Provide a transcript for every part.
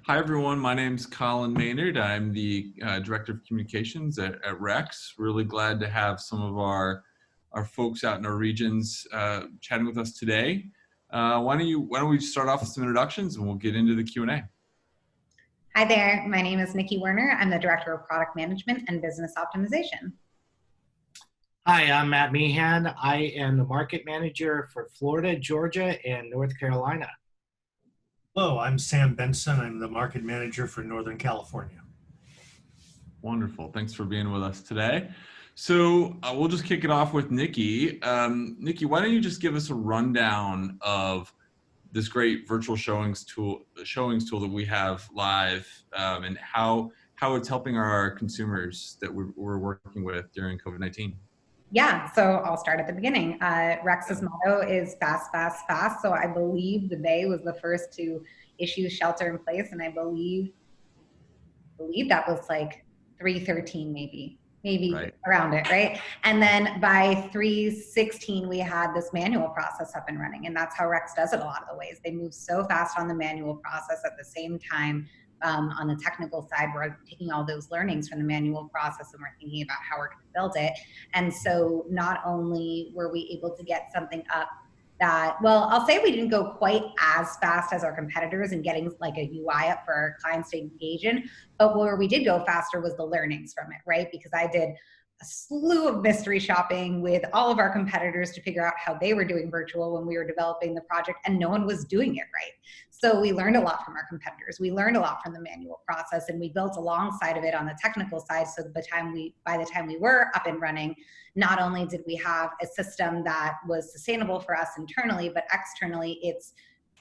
Hi, everyone. My name's Colin Maynard. I'm the Director of Communications at Rex. Really glad to have some of our folks out in our regions chatting with us today. Why don't we start off with some introductions and we'll get into the Q&A. Hi there, my name is Nikki Werner. I'm the Director of Product Management and Business Optimization. Hi, I'm Matt Meehan. I am the Market Manager for Florida, Georgia, and North Carolina. Hello, I'm Sam Benson. I'm the Market Manager for Northern California. Wonderful. Thanks for being with us today. So we'll just kick it off with Nikki. Nikki, why don't you just give us a rundown of this great virtual showings tool that we have live, and how it's helping our consumers that we're working with during COVID-19. Yeah, so I'll start at the beginning. Rex's motto is fast, fast, fast. So I believe the Bay was the first to issue shelter in place, and I believe that was like 313 maybe right around it, right? And then by 316, we had this manual process up and running, and that's how Rex does it a lot of the ways. They move so fast on the manual process. At the same time, on the technical side, we're taking all those learnings from the manual process and we're thinking about how we're going to build it. And so not only were we able to get something up that, well, I'll say we didn't go quite as fast as our competitors in getting like a UI up for our clients to engage in, but where we did go faster was the learnings from it, right? Because I did a slew of mystery shopping with all of our competitors to figure out how they were doing virtual when we were developing the project, and no one was doing it right. So we learned a lot from our competitors. We learned a lot from the manual process, and we built alongside of it on the technical side. So by the time we were up and running, not only did we have a system that was sustainable for us internally, but externally it's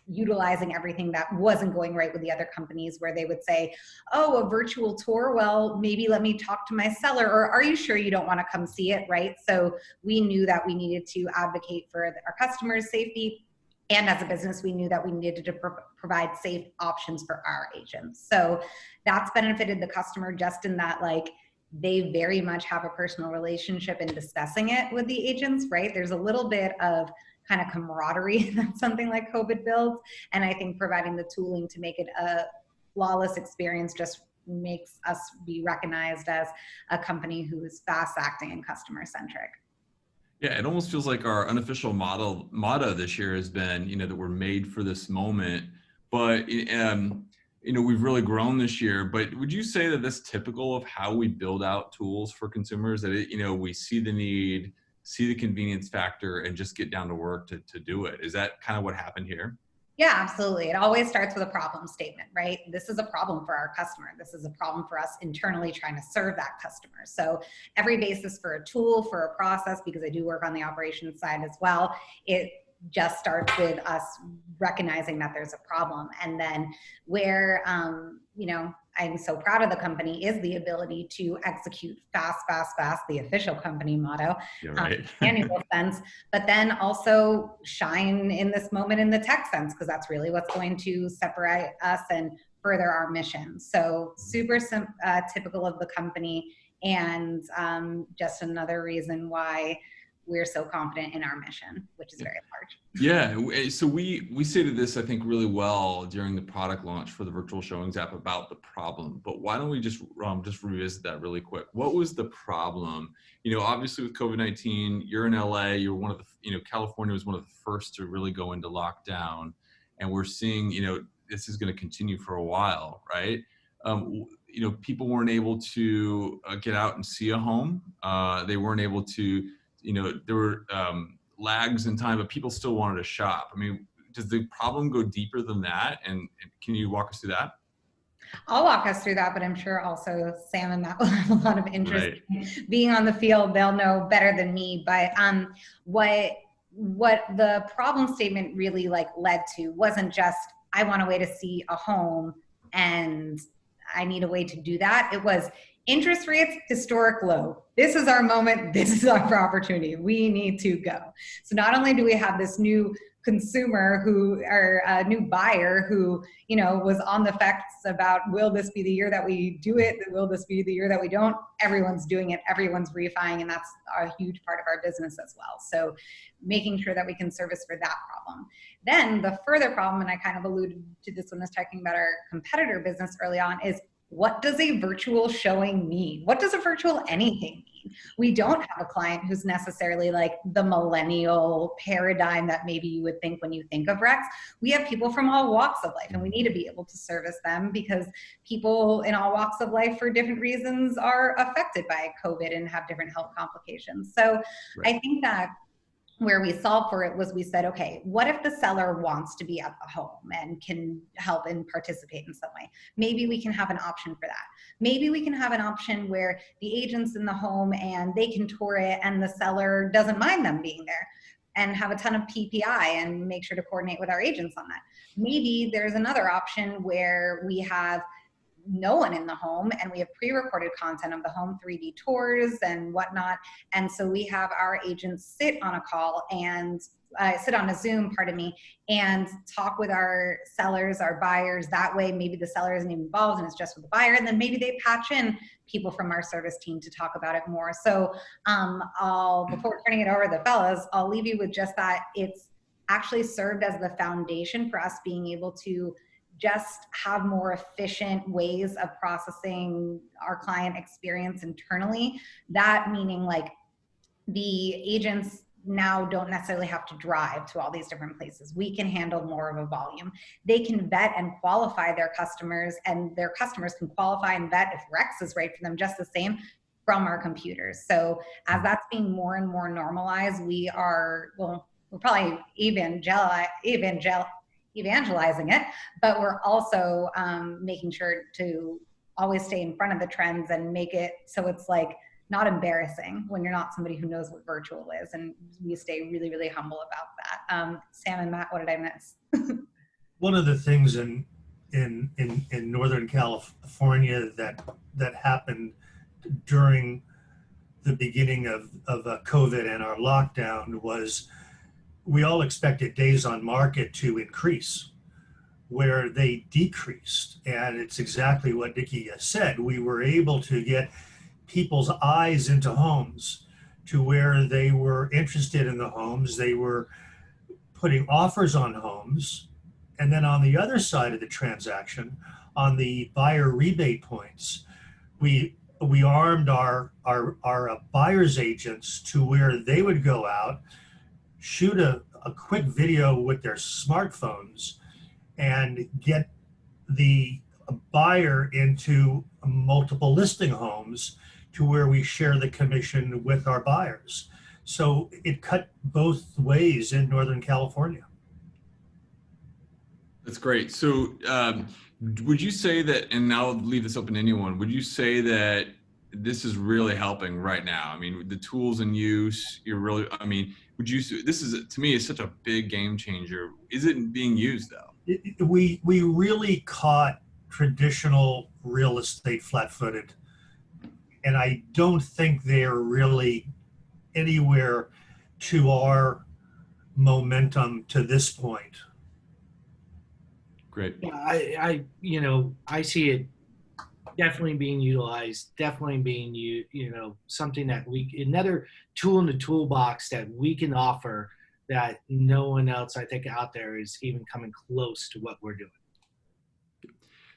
utilizing everything that wasn't going right with the other companies, where they would say, oh, a virtual tour, well, maybe let me talk to my seller, or are you sure you don't want to come see it, right? So we knew that we needed to advocate for our customers' safety, and as a business, we knew that we needed to provide safe options for our agents. So that's benefited the customer just in that, like, they very much have a personal relationship in discussing it with the agents, right? There's a little bit of kind of camaraderie that something like COVID builds. And I think providing the tooling to make it a flawless experience just makes us be recognized as a company who is fast acting and customer centric. Yeah, it almost feels like our unofficial motto this year has been, that we're made for this moment. But we've really grown this year. But would you say that that's typical of how we build out tools for consumers? That we see the need, see the convenience factor, and just get down to work to do it. Is that kind of what happened here? Yeah, absolutely. It always starts with a problem statement, right? This is a problem for our customer. This is a problem for us internally trying to serve that customer. So every basis for a tool, for a process, because I do work on the operations side as well, it just starts with us recognizing that there's a problem. And then where, I'm so proud of the company is the ability to execute fast, fast, fast, the official company motto, annual sense, but then also shine in this moment in the tech sense, because that's really what's going to separate us and further our mission. So super typical of the company, and just another reason why we're so confident in our mission, which is very large. Yeah, so we stated this, I think, really well during the product launch for the virtual showings app about the problem. But why don't we just revisit that really quick? What was the problem? Obviously with COVID-19, you're in LA. You're one of the, California was one of the first to really go into lockdown, and we're seeing, this is going to continue for a while, right? People weren't able to get out and see a home. They weren't able to. There were lags in time, but people still wanted to shop. I mean, does the problem go deeper than that? And can you walk us through that? I'll walk us through that, but I'm sure also Sam and Matt will have a lot of interest in being on the field. They'll know better than me. But what the problem statement really led to wasn't just, I want a way to see a home and I need a way to do that. It was interest rates, historic low. This is our moment. This is our opportunity. We need to go. So not only do we have this new consumer or a new buyer who, was on the fence about, will this be the year that we do it? Will this be the year that we don't? Everyone's doing it. Everyone's refining, and that's a huge part of our business as well. So making sure that we can service for that problem. Then the further problem, and I kind of alluded to this when I was talking about our competitor business early on, is what does a virtual showing mean? What does a virtual anything mean? We don't have a client who's necessarily like the millennial paradigm that maybe you would think when you think of Rex. We have people from all walks of life, and we need to be able to service them because people in all walks of life for different reasons are affected by COVID and have different health complications. So Right. I think that where we solved for it was we said, okay, what if the seller wants to be at the home and can help and participate in some way? Maybe we can have an option for that. Maybe we can have an option where the agent's in the home and they can tour it and the seller doesn't mind them being there, and have a ton of PPI and make sure to coordinate with our agents on that. Maybe there's another option where we have no one in the home and we have pre-recorded content of the home, 3D tours and whatnot. And so we have our agents sit on a call and sit on a Zoom, and talk with our sellers, our buyers. That way, maybe the seller isn't even involved and it's just with the buyer. And then maybe they patch in people from our service team to talk about it more. So before turning it over to the fellas, I'll leave you with just that. It's actually served as the foundation for us being able to just have more efficient ways of processing our client experience internally. That meaning like the agents now don't necessarily have to drive to all these different places. We can handle more of a volume. They can vet and qualify their customers, and their customers can qualify and vet if Rex is right for them just the same from our computers. So as that's being more and more normalized, we're probably evangelizing it, but we're also making sure to always stay in front of the trends and make it so it's like not embarrassing when you're not somebody who knows what virtual is, and we stay really, really humble about that. Sam and Matt, what did I miss? One of the things in Northern California that happened during the beginning of COVID and our lockdown was we all expected days on market to increase, where they decreased. And it's exactly what Nikki said. We were able to get people's eyes into homes to where they were interested in the homes. They were putting offers on homes. And then on the other side of the transaction, on the buyer rebate points, we armed our buyer's agents to where they would go out, shoot a quick video with their smartphones, and get the buyer into multiple listing homes to where we share the commission with our buyers. So it cut both ways in Northern California. That's great. So would you say that, and now I'll leave this open to anyone, would you say that this is really helping right now? I mean, the tools in use, would you, this is, to me, is such a big game changer. Is it being used though? We really caught traditional real estate flat-footed, and I don't think they're really anywhere to our momentum to this point. Great. Yeah, I see it definitely being utilized, definitely being something that another tool in the toolbox that we can offer that no one else I think out there is even coming close to what we're doing.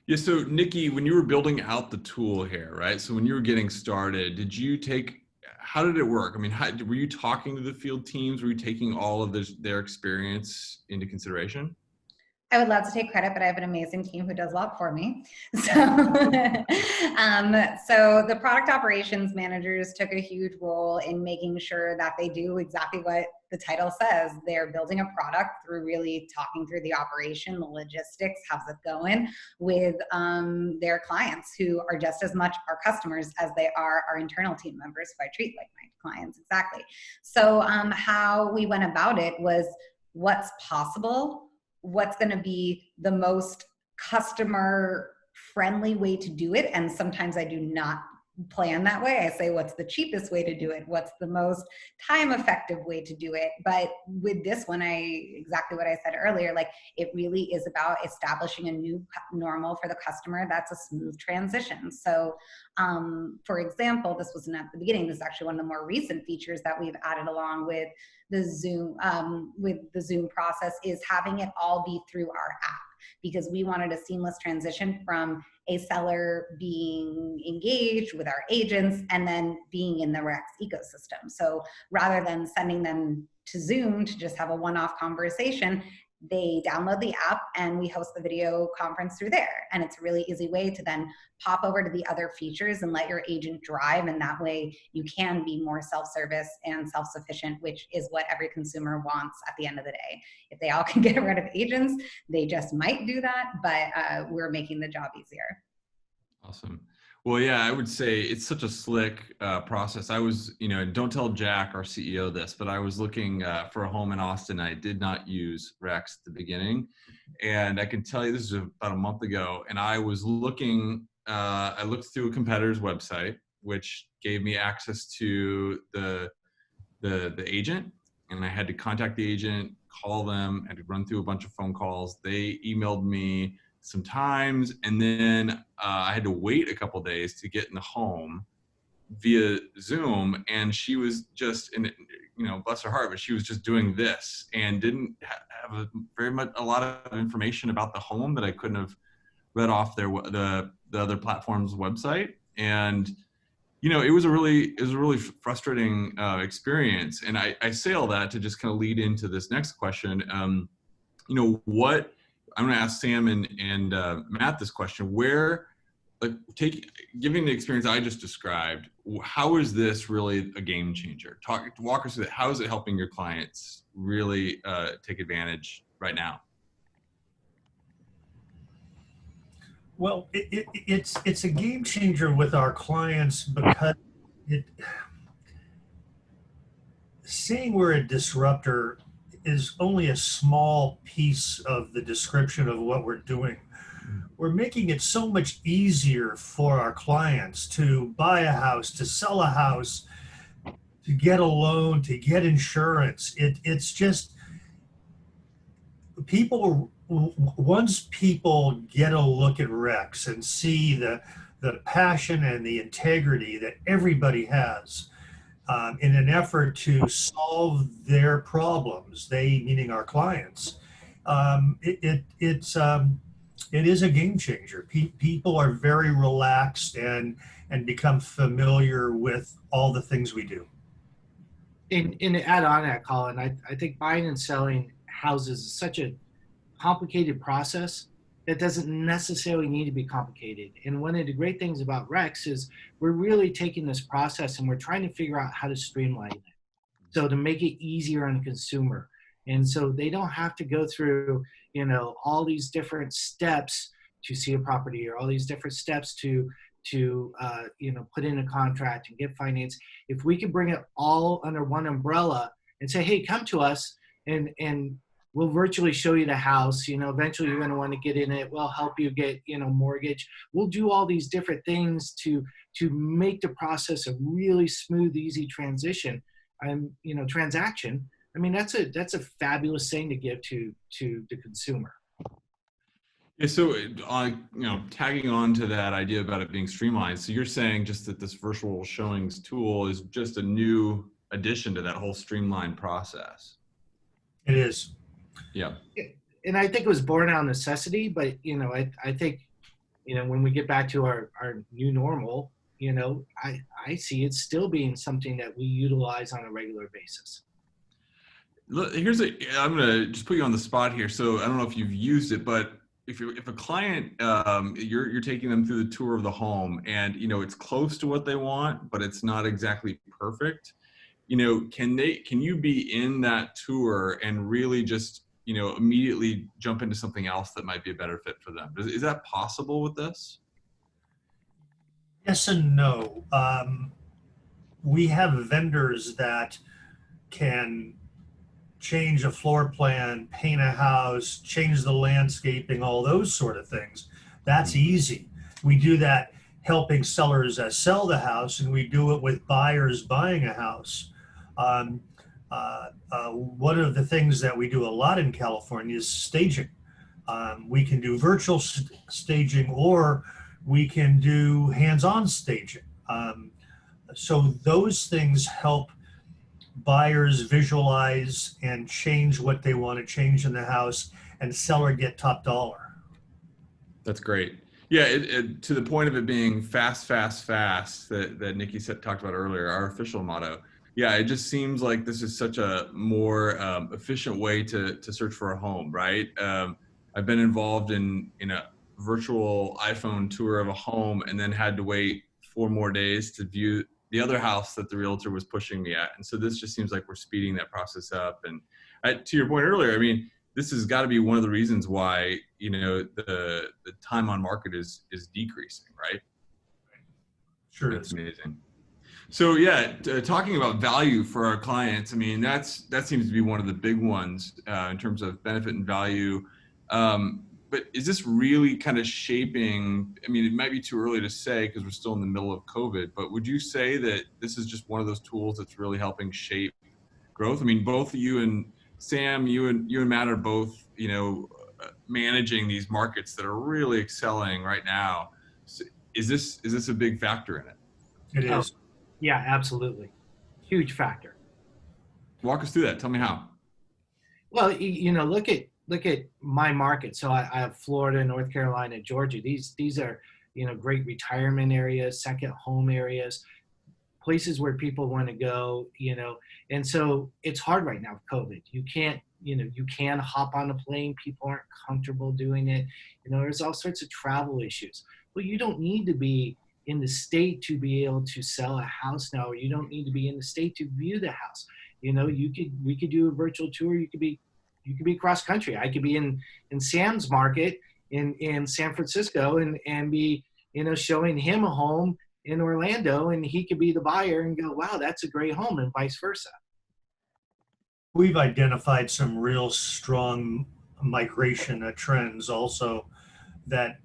Yeah, so Nikki, when you were building out the tool here, right? So when you were getting started, how did it work? I mean, were you talking to the field teams? Were you taking all of their experience into consideration? I would love to take credit, but I have an amazing team who does a lot for me. So, so the product operations managers took a huge role in making sure that they do exactly what the title says. They're building a product through really talking through the operation, the logistics, how's it going with their clients who are just as much our customers as they are our internal team members who I treat like my clients. Exactly. So how we went about it was what's possible, what's going to be the most customer friendly way to do it. And sometimes I do not plan that way. I say, what's the cheapest way to do it? What's the most time effective way to do it? But with this one, exactly what I said earlier, like it really is about establishing a new normal for the customer. That's a smooth transition. So for example, this wasn't at the beginning. This is actually one of the more recent features that we've added along with the Zoom process, is having it all be through our app, because we wanted a seamless transition from a seller being engaged with our agents and then being in the Rex ecosystem. So rather than sending them to Zoom to just have a one-off conversation, they download the app and we host the video conference through there. And it's a really easy way to then pop over to the other features and let your agent drive. And that way you can be more self-service and self-sufficient, which is what every consumer wants at the end of the day. If they all can get rid of agents, they just might do that, but we're making the job easier. Awesome. Well, yeah, I would say it's such a slick process. I was, don't tell Jack, our CEO, this, but I was looking for a home in Austin. I did not use Rex at the beginning. And I can tell you, this is about a month ago, and I was looking, I looked through a competitor's website, which gave me access to the agent. And I had to contact the agent, call them, I had to run through a bunch of phone calls. They emailed me some times, and then I had to wait a couple days to get in the home via Zoom. And she was just, bless her heart, but she was just doing this and didn't have a lot of information about the home that I couldn't have read off the other platform's website. And it was a really frustrating experience. And I say all that to just kind of lead into this next question. What I'm going to ask Sam and Matt this question: giving the experience I just described, how is this really a game changer? Walk us through that. How is it helping your clients really take advantage right now? Well, it's a game changer with our clients because saying we're a disruptor is only a small piece of the description of what we're doing. We're making it so much easier for our clients to buy a house, to sell a house, to get a loan, to get insurance. It's just once people get a look at Rex and see the passion and the integrity that everybody has, in an effort to solve their problems, they meaning our clients, it is a game changer. People are very relaxed and become familiar with all the things we do. And to add on that, Colin, I think buying and selling houses is such a complicated process that doesn't necessarily need to be complicated. And one of the great things about Rex is we're really taking this process and we're trying to figure out how to streamline it. So to make it easier on the consumer. And so they don't have to go through, all these different steps to see a property, or all these different steps to put in a contract and get finance. If we could bring it all under one umbrella and say, hey, come to us and we'll virtually show you the house. Eventually you're going to want to get in it. We'll help you get, mortgage. We'll do all these different things to make the process a really smooth, easy transition and, transaction. I mean, that's a fabulous thing to give to the consumer. Yeah, so tagging on to that idea about it being streamlined. So you're saying just that this virtual showings tool is just a new addition to that whole streamlined process. It is. Yeah. And I think it was born out of necessity, but, I think, when we get back to our new normal, I see it still being something that we utilize on a regular basis. Look, I'm going to just put you on the spot here. So I don't know if you've used it, but if a client, you're taking them through the tour of the home and, it's close to what they want, but it's not exactly perfect. Can you be in that tour and really just, immediately jump into something else that might be a better fit for them? Is that possible with this? Yes and no. We have vendors that can change a floor plan, paint a house, change the landscaping, all those sort of things. That's easy. We do that helping sellers sell the house, and we do it with buyers buying a house. Um, One of the things that we do a lot in California is staging. We can do virtual staging, or we can do hands-on staging. So those things help buyers visualize and change what they want to change in the house, and seller get top dollar. That's great. Yeah, to the point of it being fast, fast, fast that Nikki talked about earlier, our official motto. Yeah, it just seems like this is such a more efficient way to search for a home, right? I've been involved in a virtual iPhone tour of a home, and then had to wait 4 more days to view the other house that the realtor was pushing me at. And so this just seems like we're speeding that process up. And to your point earlier, I mean, this has got to be one of the reasons why, the time on market is decreasing, right? Sure. That's amazing. So yeah, talking about value for our clients, I mean, that seems to be one of the big ones in terms of benefit and value. But is this really kind of shaping, I mean, it might be too early to say because we're still in the middle of COVID, but would you say that this is just one of those tools that's really helping shape growth? I mean, both you and Sam, you and Matt are both, managing these markets that are really excelling right now. So is this a big factor in it? It is. Yeah, absolutely. Huge factor. Walk us through that. Tell me how. Well, look at my market. So I have Florida, North Carolina, Georgia. These are, great retirement areas, second home areas, places where people want to go, and so it's hard right now with COVID. You can hop on a plane. People aren't comfortable doing it. There's all sorts of travel issues. Well, you don't need to be in the state to be able to sell a house now, or you don't need to be in the state to view the house. We could do a virtual tour. You could be cross country. I could be in Sam's market in San Francisco and be, showing him a home in Orlando, and he could be the buyer and go, wow, that's a great home, and vice versa. We've identified some real strong migration trends also, that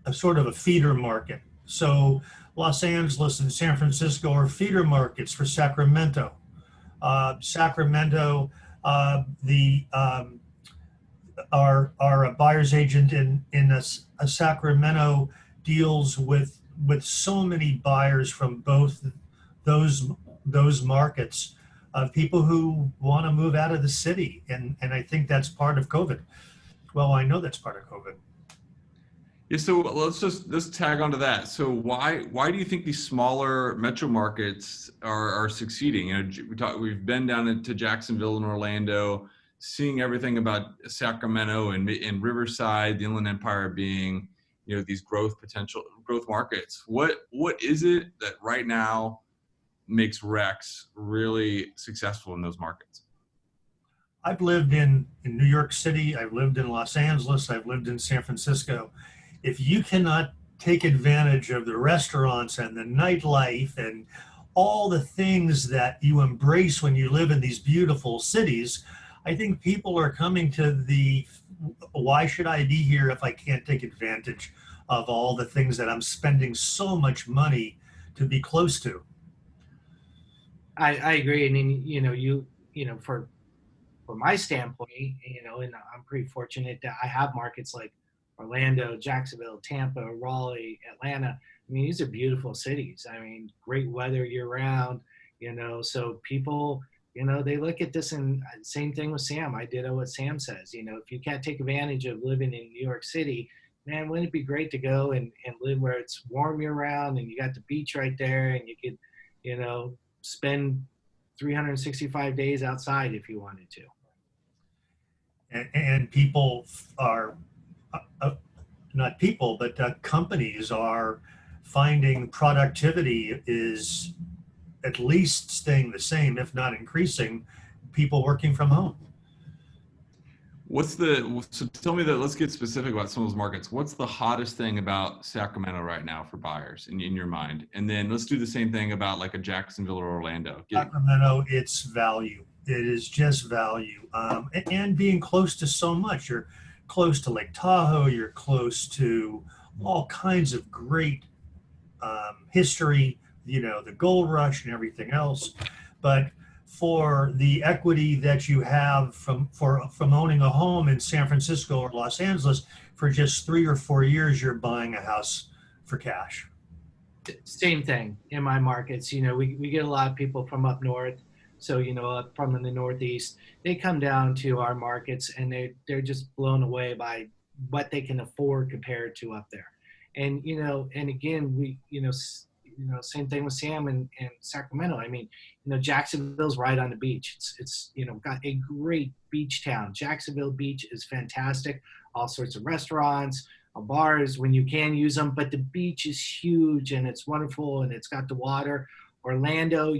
a sort of a feeder market. So Los Angeles and San Francisco are feeder markets for Sacramento. Sacramento, our buyer's agent in Sacramento deals with so many buyers from both those markets, of people who want to move out of the city, and I think that's part of COVID. Well, I know that's part of COVID. Yeah, so let's tag onto that. So why do you think these smaller metro markets are succeeding? We've been down into Jacksonville and Orlando, seeing everything about Sacramento and Riverside, the Inland Empire being, these growth markets. What is it that right now makes Rex really successful in those markets? I've lived in New York City, I've lived in Los Angeles, I've lived in San Francisco. If you cannot take advantage of the restaurants and the nightlife and all the things that you embrace when you live in these beautiful cities, I think people are coming to why should I be here if I can't take advantage of all the things that I'm spending so much money to be close to? I agree. I mean, for my standpoint, and I'm pretty fortunate that I have markets like Orlando, Jacksonville, Tampa, Raleigh, Atlanta. I mean, these are beautiful cities. I mean, great weather year round, so people, they look at this, and same thing with Sam. I did what Sam says, if you can't take advantage of living in New York City, man, wouldn't it be great to go and live where it's warm year round and you got the beach right there and you could, spend 365 days outside if you wanted to. And people are, not people, but companies are finding productivity is at least staying the same, if not increasing, people working from home. So tell me that, let's get specific about some of those markets. What's the hottest thing about Sacramento right now for buyers in your mind? And then let's do the same thing about like a Jacksonville or Orlando. Sacramento, it's value. It is just value. And being close to so much. You're close to Lake Tahoe, you're close to all kinds of great history, the gold rush and everything else. But for the equity that you have from owning a home in San Francisco or Los Angeles, for just 3 or 4 years, you're buying a house for cash. Same thing in my markets. We get a lot of people from up north. So, up from the Northeast, they come down to our markets and they're just blown away by what they can afford compared to up there. And, and again, same thing with Sam and Sacramento. I mean, Jacksonville's right on the beach. It's got a great beach town. Jacksonville Beach is fantastic. All sorts of restaurants, bars when you can use them, but the beach is huge and it's wonderful and it's got the water. Orlando,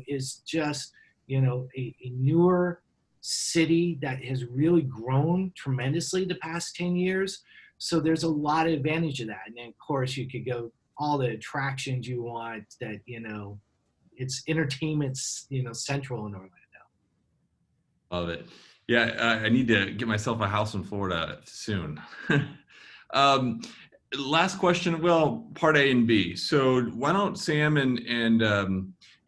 is just, a newer city that has really grown tremendously the past 10 years. So there's a lot of advantage of that. And then of course you could go all the attractions you want that, it's entertainment, central in Orlando. Love it. Yeah, I need to get myself a house in Florida soon. Last question. Well, part A and B. So why don't Sam and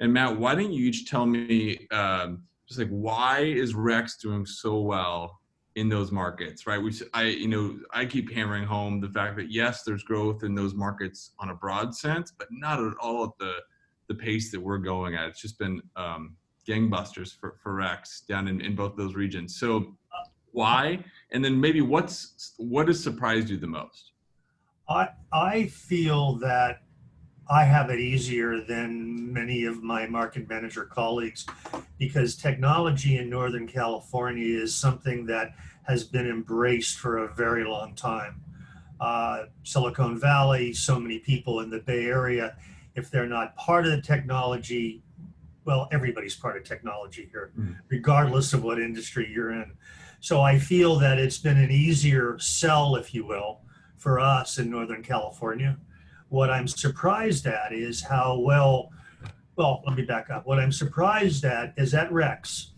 Matt? Why don't you each tell me just like why is Rex doing so well in those markets? Right. I keep hammering home the fact that yes, there's growth in those markets on a broad sense, but not at all at the pace that we're going at. It's just been gangbusters for Rex down in both those regions. So why? And then maybe what has surprised you the most? I feel that I have it easier than many of my market manager colleagues because technology in Northern California is something that has been embraced for a very long time. Silicon Valley, so many people in the Bay Area, if they're not part of the technology, well, everybody's part of technology here, regardless of what industry you're in. So I feel that it's been an easier sell, if you will, for us in Northern California. What I'm surprised at is how well, let me back up. What I'm surprised at is at Rex,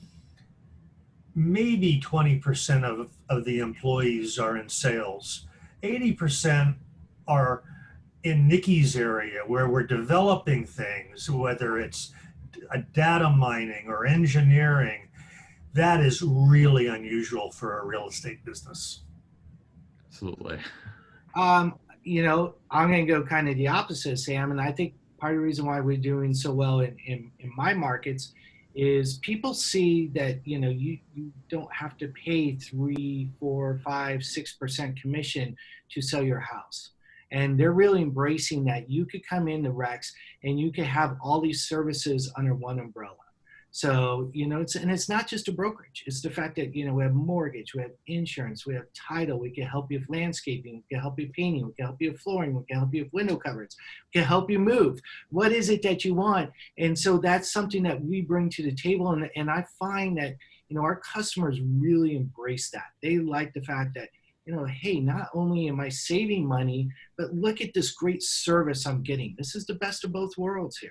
maybe 20% of the employees are in sales. 80% are in Nikki's area where we're developing things, whether it's data mining or engineering. That is really unusual for a real estate business. Absolutely. I'm going to go kind of the opposite, Sam. And I think part of the reason why we're doing so well in my markets is people see that, you don't have to pay 3, 4, 5, 6% commission to sell your house. And they're really embracing that. You could come into Rex and you could have all these services under one umbrella. So, it's not just a brokerage. It's the fact that, we have mortgage, we have insurance, we have title, we can help you with landscaping, we can help you painting, we can help you with flooring, we can help you with window covers, we can help you move. What is it that you want? And so that's something that we bring to the table. And I find that, our customers really embrace that. They like the fact that, hey, not only am I saving money, but look at this great service I'm getting. This is the best of both worlds here.